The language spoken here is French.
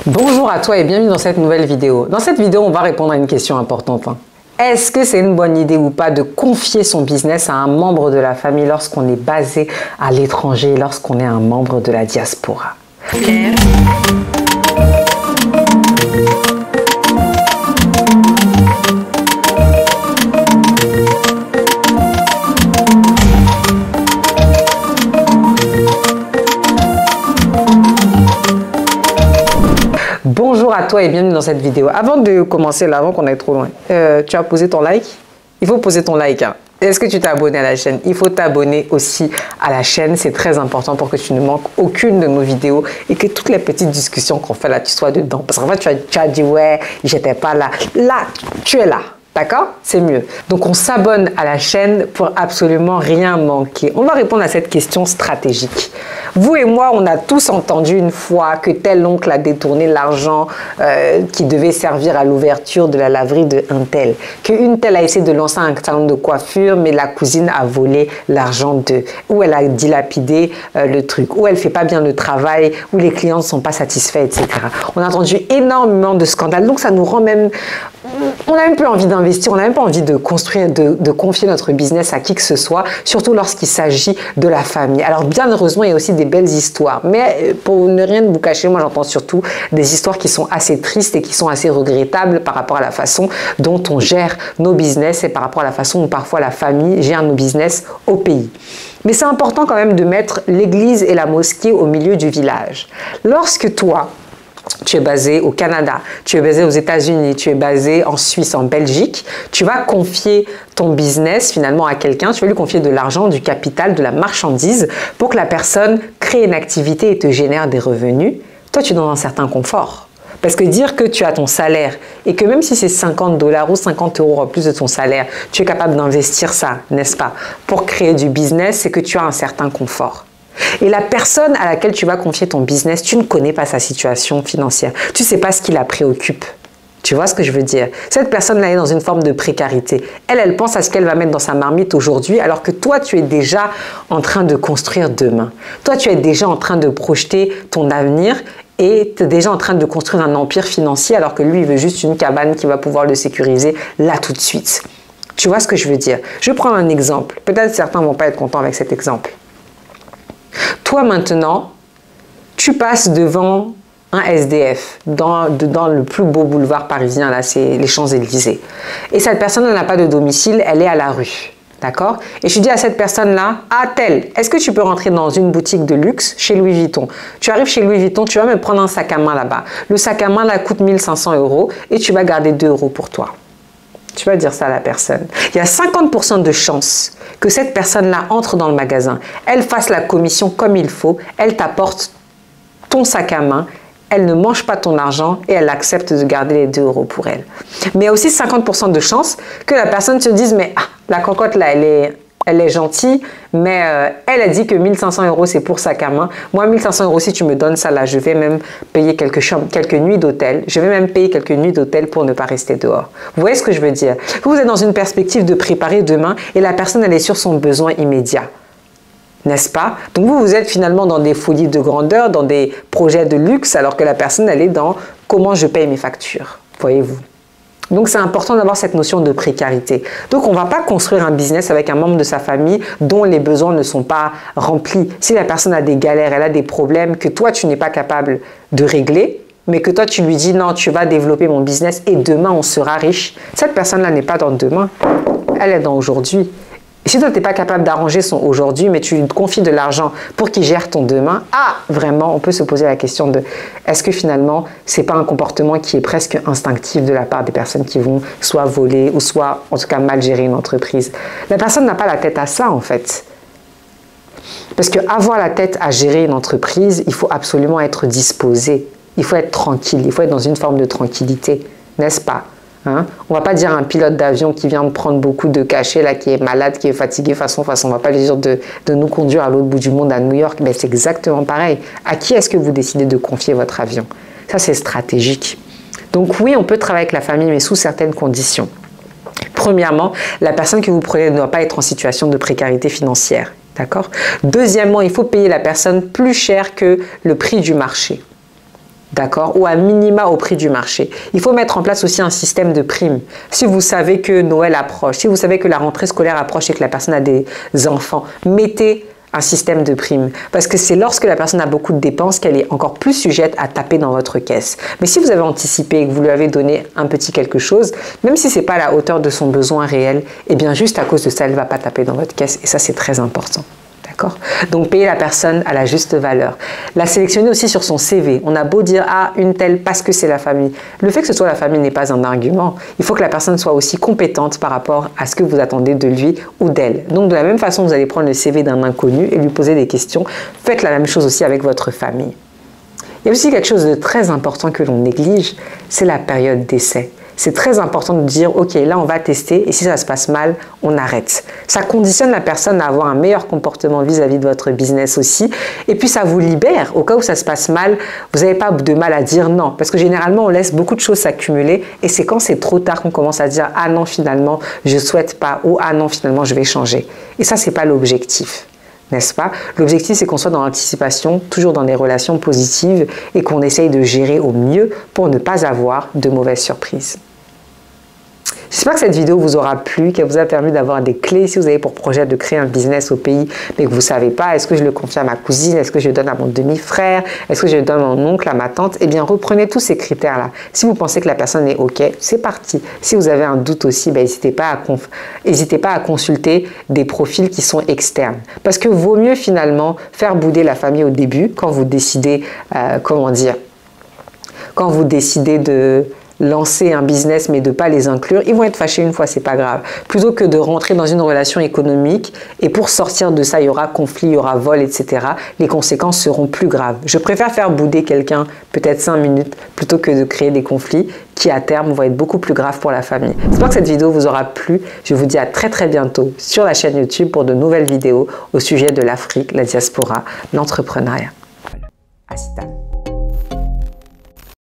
Bonjour à toi et bienvenue dans cette nouvelle vidéo. Dans cette vidéo, on va répondre à une question importante. Est-ce que c'est une bonne idée ou pas de confier son business à un membre de la famille lorsqu'on est basé à l'étranger, lorsqu'on est un membre de la diaspora? Bonjour à toi et bienvenue dans cette vidéo. Avant de commencer, là, avant qu'on aille trop loin, tu as posé ton like? Il faut poser ton like. Est-ce que tu t'es abonné à la chaîne? Il faut t'abonner aussi à la chaîne. C'est très important pour que tu ne manques aucune de nos vidéos et que toutes les petites discussions qu'on fait là, tu sois dedans. Parce qu'en fait, tu as dit, ouais, j'étais pas là. Là, tu es là. D'accord? C'est mieux. Donc, on s'abonne à la chaîne pour absolument rien manquer. On va répondre à cette question stratégique. Vous et moi, on a tous entendu une fois que tel oncle a détourné l'argent qui devait servir à l'ouverture de la laverie de un tel. Qu'une telle a essayé de lancer un salon de coiffure, mais la cousine a volé l'argent d'eux. Ou elle a dilapidé le truc. Ou elle fait pas bien le travail. Ou les clients ne sont pas satisfaits, etc. On a entendu énormément de scandales. Donc, ça nous rend même... On n'a même plus envie d'investir, on n'a même pas envie de construire, de confier notre business à qui que ce soit, surtout lorsqu'il s'agit de la famille. Alors bien heureusement, il y a aussi des belles histoires, mais pour ne rien vous cacher, moi j'entends surtout des histoires qui sont assez tristes et qui sont assez regrettables par rapport à la façon dont on gère nos business et par rapport à la façon dont parfois la famille gère nos business au pays. Mais c'est important quand même de mettre l'église et la mosquée au milieu du village. Lorsque toi, tu es basé au Canada, tu es basé aux États-Unis, tu es basé en Suisse, en Belgique, tu vas confier ton business finalement à quelqu'un, tu vas lui confier de l'argent, du capital, de la marchandise pour que la personne crée une activité et te génère des revenus. Toi, tu es dans un certain confort. Parce que dire que tu as ton salaire et que même si c'est 50 $ ou 50 € en plus de ton salaire, tu es capable d'investir ça, n'est-ce pas, pour créer du business, c'est que tu as un certain confort. Et la personne à laquelle tu vas confier ton business, tu ne connais pas sa situation financière. Tu ne sais pas ce qui la préoccupe. Tu vois ce que je veux dire? Cette personne-là est dans une forme de précarité. Elle pense à ce qu'elle va mettre dans sa marmite aujourd'hui, alors que toi, tu es déjà en train de construire demain. Toi, tu es déjà en train de projeter ton avenir et tu es déjà en train de construire un empire financier, alors que lui, il veut juste une cabane qui va pouvoir le sécuriser là tout de suite. Tu vois ce que je veux dire? Je prends un exemple. Peut-être certains ne vont pas être contents avec cet exemple. Toi maintenant, tu passes devant un SDF dans le plus beau boulevard parisien, là c'est les Champs-Élysées. Et cette personne n'a pas de domicile, elle est à la rue. D'accord? Et je dis à cette personne-là, ah telle, est-ce que tu peux rentrer dans une boutique de luxe chez Louis Vuitton? Tu arrives chez Louis Vuitton, tu vas me prendre un sac à main là-bas. Le sac à main là coûte 1 500 € et tu vas garder 2 € pour toi. Tu vas dire ça à la personne. Il y a 50% de chances que cette personne-là entre dans le magasin, elle fasse la commission comme il faut, elle t'apporte ton sac à main, elle ne mange pas ton argent et elle accepte de garder les 2 € pour elle. Mais il y a aussi 50% de chances que la personne se dise, mais la cocotte là, elle est gentille, mais elle a dit que 1 500 € c'est pour sac à main. Moi, 1 500 € si tu me donnes ça là, je vais même payer quelques nuits d'hôtel. Je vais même payer quelques nuits d'hôtel pour ne pas rester dehors. Vous voyez ce que je veux dire? Vous êtes dans une perspective de préparer demain et la personne, elle est sur son besoin immédiat. N'est-ce pas? Donc vous êtes finalement dans des folies de grandeur, dans des projets de luxe, alors que la personne, elle est dans comment je paye mes factures. Voyez-vous? Donc, c'est important d'avoir cette notion de précarité. Donc, on ne va pas construire un business avec un membre de sa famille dont les besoins ne sont pas remplis. Si la personne a des galères, elle a des problèmes que toi, tu n'es pas capable de régler, mais que toi, tu lui dis non, tu vas développer mon business et demain, on sera riche. Cette personne-là n'est pas dans demain, elle est dans aujourd'hui. Et si toi, tu n'es pas capable d'arranger son aujourd'hui, mais tu lui confies de l'argent pour qu'il gère ton demain, vraiment, on peut se poser la question de est-ce que finalement, ce n'est pas un comportement qui est presque instinctif de la part des personnes qui vont soit voler ou soit, en tout cas, mal gérer une entreprise. La personne n'a pas la tête à ça, en fait. Parce qu'avoir la tête à gérer une entreprise, il faut absolument être disposé. Il faut être tranquille, il faut être dans une forme de tranquillité, n'est-ce pas? Hein? On ne va pas dire à un pilote d'avion qui vient de prendre beaucoup de cachets, là, qui est malade, qui est fatigué, façon. On ne va pas lui dire de nous conduire à l'autre bout du monde, à New York. Mais c'est exactement pareil. À qui est-ce que vous décidez de confier votre avion? Ça, c'est stratégique. Donc oui, on peut travailler avec la famille, mais sous certaines conditions. Premièrement, la personne que vous prenez ne doit pas être en situation de précarité financière. D'accord? Deuxièmement, il faut payer la personne plus cher que le prix du marché. d'accord, ou à minima au prix du marché. Il faut mettre en place aussi un système de primes. Si vous savez que Noël approche, si vous savez que la rentrée scolaire approche et que la personne a des enfants, mettez un système de primes. Parce que c'est lorsque la personne a beaucoup de dépenses qu'elle est encore plus sujette à taper dans votre caisse. Mais si vous avez anticipé et que vous lui avez donné un petit quelque chose, même si ce n'est pas à la hauteur de son besoin réel, eh bien juste à cause de ça, elle ne va pas taper dans votre caisse. Et ça, c'est très important. D'accord? Donc, payer la personne à la juste valeur. La sélectionner aussi sur son CV. On a beau dire, ah, une telle parce que c'est la famille. Le fait que ce soit la famille n'est pas un argument. Il faut que la personne soit aussi compétente par rapport à ce que vous attendez de lui ou d'elle. Donc, de la même façon, vous allez prendre le CV d'un inconnu et lui poser des questions. Faites la même chose aussi avec votre famille. Il y a aussi quelque chose de très important que l'on néglige, c'est la période d'essai. C'est très important de dire, ok, là on va tester et si ça se passe mal, on arrête. Ça conditionne la personne à avoir un meilleur comportement vis-à-vis de votre business aussi. Et puis ça vous libère. Au cas où ça se passe mal, vous n'avez pas de mal à dire non. Parce que généralement, on laisse beaucoup de choses s'accumuler et c'est quand c'est trop tard qu'on commence à dire, ah non, finalement, je ne souhaite pas ou ah non, finalement, je vais changer. Et ça, ce n'est pas l'objectif. N'est-ce pas? L'objectif, c'est qu'on soit dans l'anticipation, toujours dans des relations positives et qu'on essaye de gérer au mieux pour ne pas avoir de mauvaises surprises. J'espère que cette vidéo vous aura plu, qu'elle vous a permis d'avoir des clés si vous avez pour projet de créer un business au pays, mais que vous ne savez pas, est-ce que je le confie à ma cousine, est-ce que je le donne à mon demi-frère, est-ce que je le donne à mon oncle, à ma tante? Eh bien, reprenez tous ces critères-là. Si vous pensez que la personne est OK, c'est parti. Si vous avez un doute aussi, n'hésitez pas à consulter des profils qui sont externes. Parce que vaut mieux finalement faire bouder la famille au début quand vous décidez, quand vous décidez de lancer un business mais de ne pas les inclure, ils vont être fâchés une fois, c'est pas grave. Plutôt que de rentrer dans une relation économique et pour sortir de ça, il y aura conflit, il y aura vol, etc. Les conséquences seront plus graves. Je préfère faire bouder quelqu'un peut-être 5 minutes plutôt que de créer des conflits qui à terme vont être beaucoup plus graves pour la famille. J'espère que cette vidéo vous aura plu. Je vous dis à très très bientôt sur la chaîne YouTube pour de nouvelles vidéos au sujet de l'Afrique, la diaspora, l'entrepreneuriat.